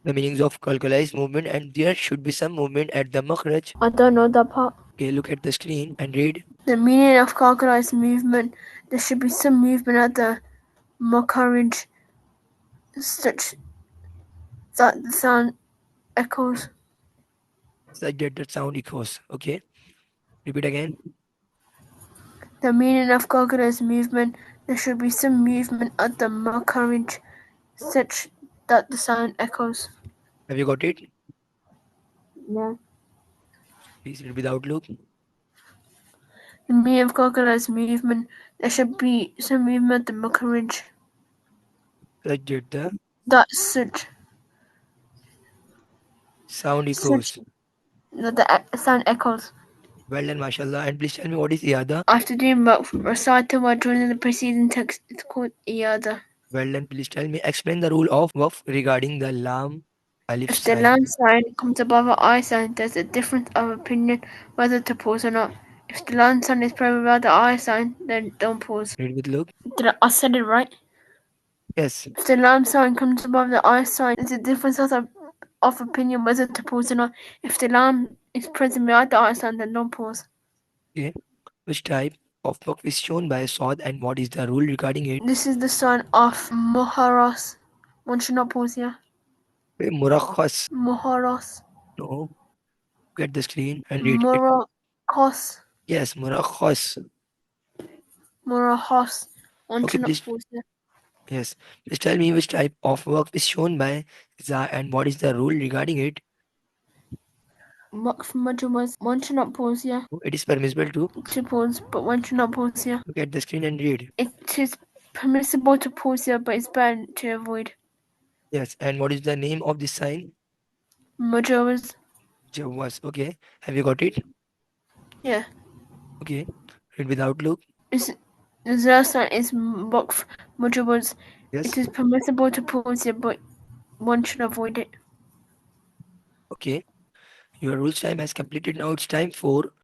The meanings of localized movement, and there should be some movement at the makhraj. I don't know that part. Okay, look at the screen and read. The meaning of localized movement. There should be some movement at the makharij such that the sound echoes. Such that the sound echoes. Okay, repeat again. The meaning of localized movement. There should be some movement at the makharij such that the sound echoes. Have you got it? Yeah. Please read without look. The meaning of localized movement. There should be some movement at the makharij Such that the that such sound such echoes. that the sound echoes. Well done, mashallah. And please tell me what is iyada? After doing both, recital while joining the preceding text is called iyada. Well done. Please tell me. Explain the rule of waqf regarding the lam alif If the sign. lam sign comes above an I sign, there's a difference of opinion whether to pause or not. If the lam sign is present without the I sign, then don't pause. Read with look. I said it right? Yes. If the lam sign comes above the I sign, there's a difference of opinion whether to pause or not. If the lam is present without the I sign, then don't pause. Okay. Which type of waqf is shown by Saud and what is the rule regarding it? This is the sign of Muharas. One should not pause here. Murakhas. Muharas. No. Get the screen and read it. Murakos. Yes, murakhas. Murahos. One Okay, should not please. pause here. Yes. Please tell me which type of waqf is shown by Za and what is the rule regarding it? Waqf majwas. One should not pause here. It is permissible To pause, but one should not pause here. look at the screen and read. It is permissible to pause here, but it's better to avoid. Yes. And what is the name of this sign? Majwas. Jawaz. Okay. Have you got it? Yeah. Okay. Read without look. The zero sign is waqf majwas. Yes. It is permissible to pause here, but one should avoid it. Okay. Your rules time has completed. Now it's time for